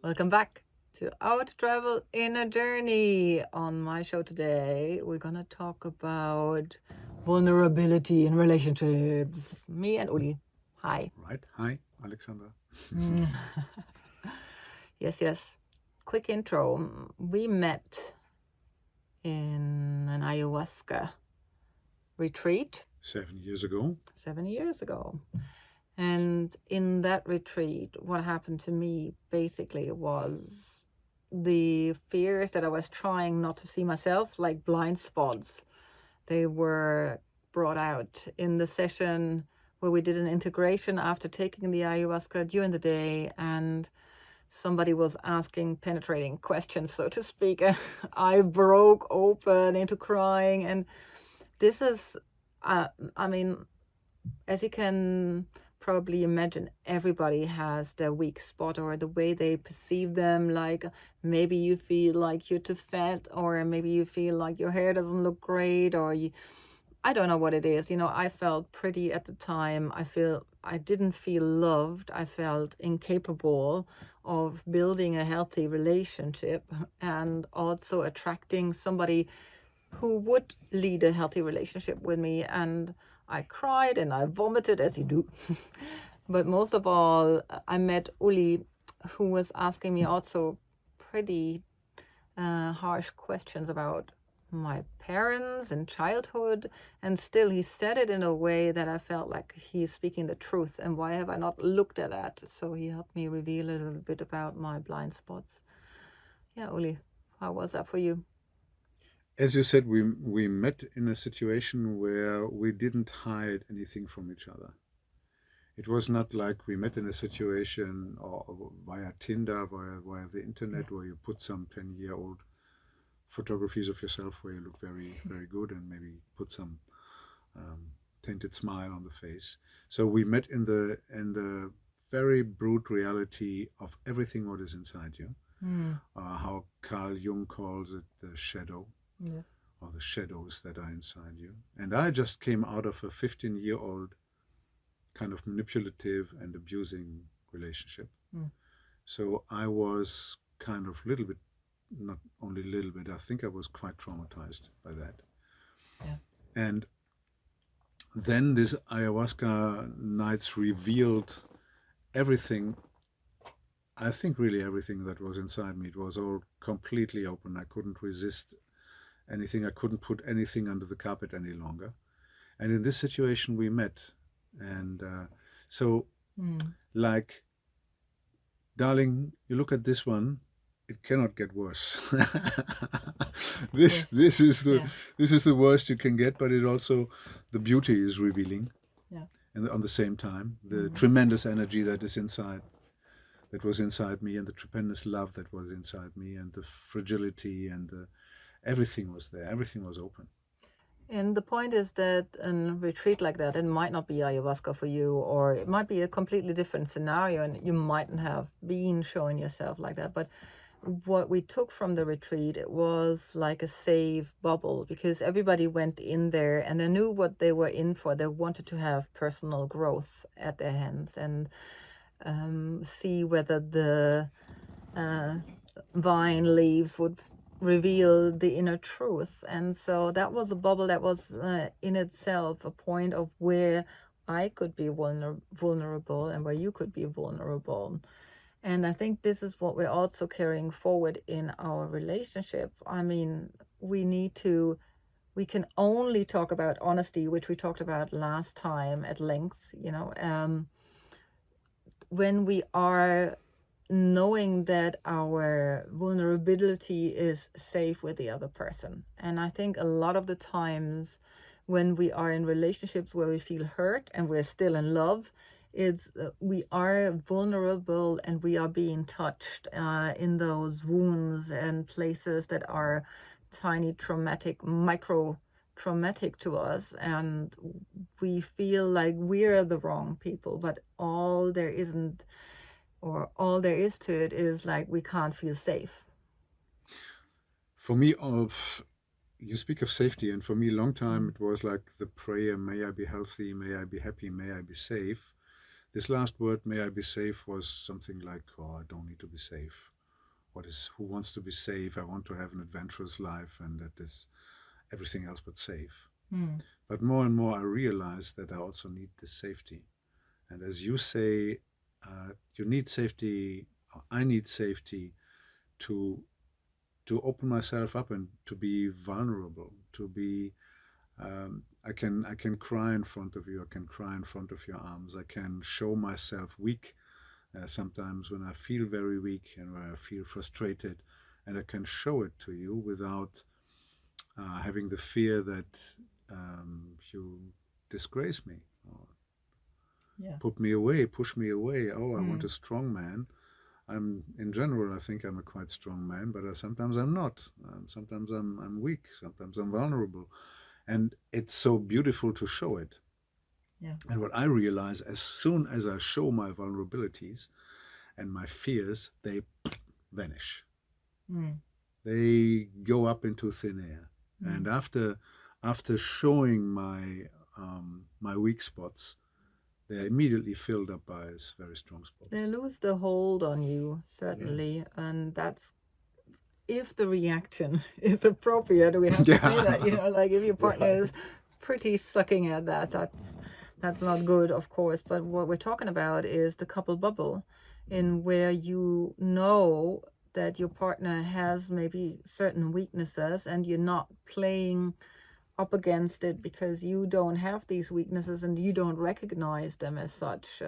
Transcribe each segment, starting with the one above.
Welcome back to Out Travel Inner Journey. On my show today, we're gonna talk about vulnerability in relationships. Me and Uli. Hi. Right. Hi, Alexander. Yes. Quick intro. We met in an ayahuasca retreat 7 years ago. 7 years ago. And in that retreat, what happened to me basically was the fears that I was trying not to see myself, like blind spots. They were brought out in the session where we did an integration after taking the ayahuasca during the day, and somebody was asking penetrating questions, so to speak. I broke open into crying. And this is, as you can probably imagine, everybody has their weak spot or the way they perceive them. Like maybe you feel like you're too fat, or maybe you feel like your hair doesn't look great, or I don't know what it is. I felt pretty at the time. I didn't feel loved. I felt incapable of building a healthy relationship and also attracting somebody who would lead a healthy relationship with me. And I cried and I vomited, as you do. But most of all, I met Uli, who was asking me also pretty harsh questions about my parents and childhood. And still, he said it in a way that I felt like he's speaking the truth. And why have I not looked at that? So he helped me reveal a little bit about my blind spots. Yeah, Uli, how was that for you? As you said, we met in a situation where we didn't hide anything from each other. It was not like we met in a situation or via Tinder, via the internet, where you put some 10-year-old photographies of yourself where you look very, very good, and maybe put some tinted smile on the face. So we met in the very brute reality of everything what is inside you. How Carl Jung calls it, the shadow. Yes. Or the shadows that are inside you. And I just came out of a 15-year-old kind of manipulative and abusing relationship. So I was kind of a little bit, not only a little bit, I think I was quite traumatized by that. Yeah. And then this ayahuasca nights revealed everything. I think really everything that was inside me. It was all completely open. I couldn't resist anything. I couldn't put anything under the carpet any longer. And in this situation we met. And like, darling, you look at this one, it cannot get worse. This is the worst you can get, but it also, the beauty is revealing. Yeah. And on the same time, the tremendous energy that is inside, that was inside me, and the tremendous love that was inside me, and the fragility, and everything was there. Everything was open. And the point is that a retreat like that, it might not be ayahuasca for you, or it might be a completely different scenario, and you mightn't have been showing yourself like that. But what we took from the retreat, it was like a safe bubble, because everybody went in there and they knew what they were in for. They wanted to have personal growth at their hands and see whether the vine leaves would reveal the inner truth. And so that was a bubble that was in itself a point of where I could be vulnerable and where you could be vulnerable. And I think this is what we're also carrying forward in our relationship. I mean, we can only talk about honesty, which we talked about last time at length, when we are knowing that our vulnerability is safe with the other person. And I think a lot of the times when we are in relationships where we feel hurt and we're still in love, it's we are vulnerable and we are being touched in those wounds and places that are tiny traumatic, micro traumatic to us, and we feel like we're the wrong people, but all there is to it is like we can't feel safe. For me, you speak of safety, and for me, long time it was like the prayer, may I be healthy, may I be happy, may I be safe. This last word, may I be safe, was something like, oh, I don't need to be safe. who wants to be safe. I want to have an adventurous life, and that is everything else but safe. Mm. But more and more I realize that I also need this safety. And as you say, you need safety, I need safety to open myself up and to be vulnerable, to be I can cry in front of you. I can cry in front of your arms. I can show myself weak sometimes when I feel very weak and when I feel frustrated, and I can show it to you without having the fear that you disgrace me or Yeah. put me away, push me away. Oh, I want Mm. a strong man. I'm in general, I think I'm a quite strong man, but sometimes I'm not. Sometimes I'm weak. Sometimes I'm vulnerable, and it's so beautiful to show it. Yeah. And what I realize, as soon as I show my vulnerabilities and my fears, they vanish. Mm. They go up into thin air. And Mm. after showing my weak spots, they're immediately filled up by very strong spots. They lose the hold on you, Yeah. certainly, and that's if the reaction is appropriate. We have to say that, Yeah. like if your partner is Right. pretty sucking at that, that's not good, of course. But what we're talking about is the couple bubble, in where you know that your partner has maybe certain weaknesses and you're not playing up against it because you don't have these weaknesses and you don't recognize them as such,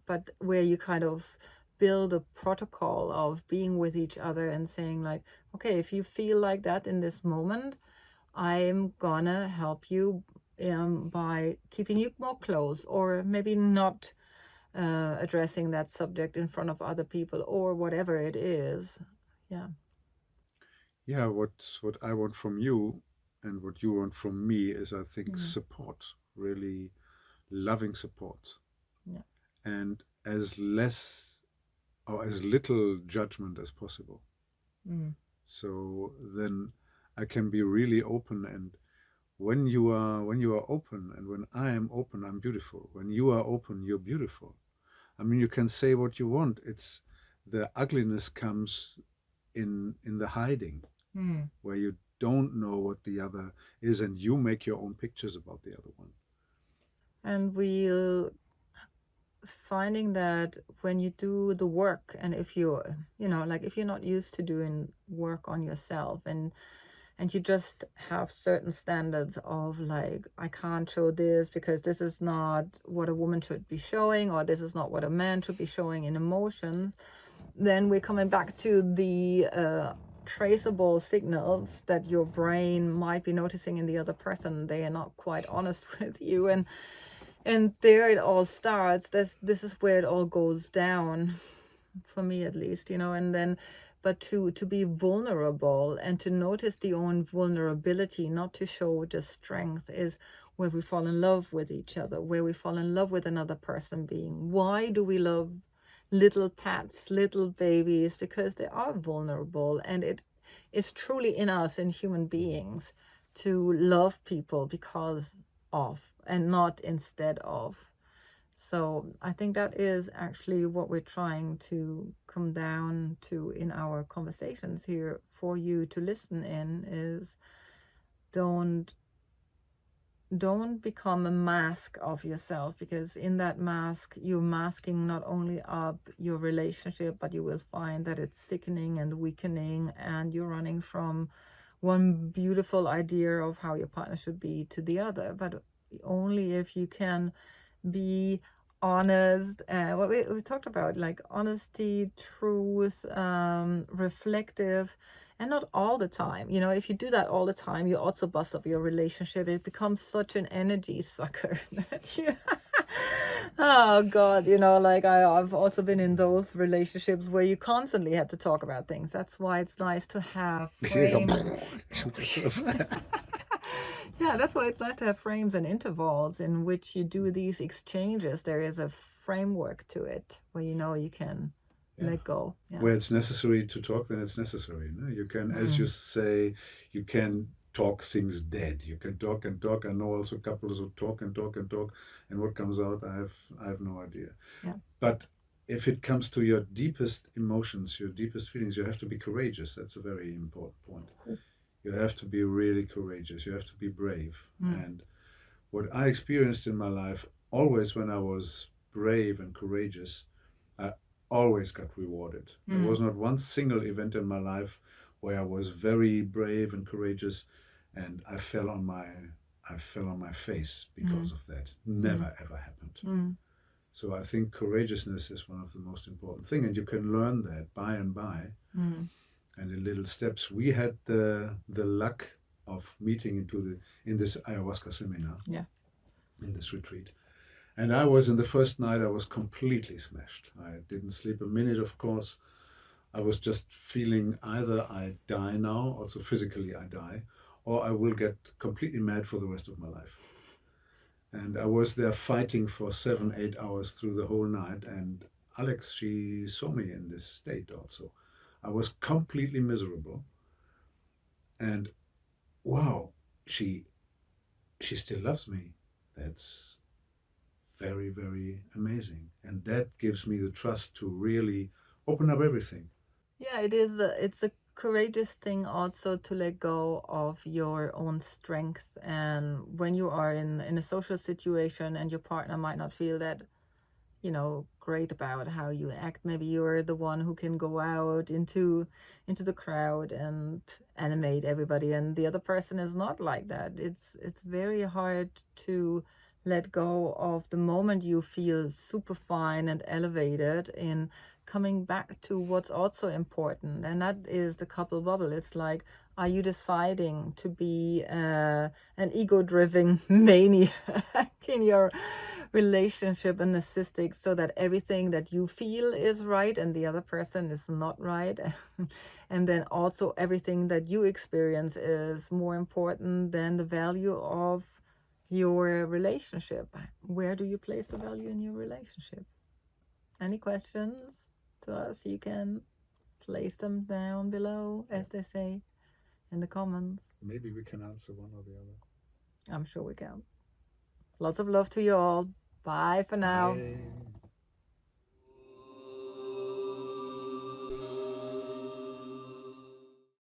but where you kind of build a protocol of being with each other and saying like, okay, if you feel like that in this moment, I'm gonna help you by keeping you more close, or maybe not addressing that subject in front of other people, or whatever it is. Yeah. Yeah, what I want from you and what you want from me is, I think, Mm. support, really loving support, Yeah. and as less or as little judgment as possible. Mm. So then I can be really open, and when you are open and when I am open, I'm beautiful. When you are open, you're beautiful. I mean, you can say what you want. It's the ugliness comes in the hiding, Mm. where you don't know what the other is and you make your own pictures about the other one. And we'll finding that when you do the work, and if like if you're not used to doing work on yourself, and you just have certain standards of like, I can't show this because this is not what a woman should be showing, or this is not what a man should be showing in emotion, then we're coming back to the traceable signals that your brain might be noticing in the other person. They are not quite honest with you, and there it all starts. This is where it all goes down, for me at least, and then, but to be vulnerable and to notice the own vulnerability, not to show just strength, is where we fall in love with each other, where we fall in love with another person being. Why do we love little pets, little babies? Because they are vulnerable, and it is truly in us, in human beings, to love people because of, and not instead of. So I think that is actually what we're trying to come down to in our conversations here for you to listen in, is don't don't become a mask of yourself, because in that mask you're masking not only up your relationship, but you will find that it's sickening and weakening, and you're running from one beautiful idea of how your partner should be to the other. But only if you can be honest, what we talked about, like honesty, truth, reflective, and not all the time. If you do that all the time, you also bust up your relationship. It becomes such an energy sucker that you oh god, like I've also been in those relationships where you constantly had to talk about things. That's why it's nice to have frames. Shoot yourself. Yeah, that's why it's nice to have frames and intervals in which you do these exchanges. There is a framework to it where you can Yeah. let go. Yeah. Where it's necessary to talk, then it's necessary. No? You can, as you Mm. say, you can talk things dead. You can talk and talk. I know also couples who talk and talk and talk, and what comes out, I have no idea. Yeah. But if it comes to your deepest emotions, your deepest feelings, you have to be courageous. That's a very important point. You have to be really courageous. You have to be brave. And what I experienced in my life, always when I was brave and courageous, I always got rewarded. There was not one single event in my life where I was very brave and courageous and I fell on my face because of that. Never ever happened. So I think courageousness is one of the most important thing, and you can learn that by and by, and in little steps. We had the luck of meeting in this ayahuasca seminar, in this retreat, and I was in the first night. I was completely smashed. I didn't sleep a minute. Of course, I was just feeling either I die now, also physically I die, or I will get completely mad for the rest of my life. And I was there fighting for 7, 8 hours through the whole night. And Alex, she saw me in this state also. I was completely miserable. And wow, she still loves me. That's very, very amazing. And that gives me the trust to really open up everything. Yeah, it is. It's a courageous thing also to let go of your own strength. And when you are in a social situation and your partner might not feel that, great about how you act. Maybe you're the one who can go out into the crowd and animate everybody, and the other person is not like that. It's very hard to let go of the moment you feel super fine and elevated in coming back to what's also important, and that is the couple bubble. It's like, are you deciding to be an ego-driven maniac in your relationship and narcissistic, so that everything that you feel is right and the other person is not right? And then also everything that you experience is more important than the value of your relationship. Where do you place the value in your relationship? Any questions to us? You can place them down below, as they say, in the comments. Maybe we can answer one or the other. I'm sure we can. Lots of love to you all. Bye for now. Bye.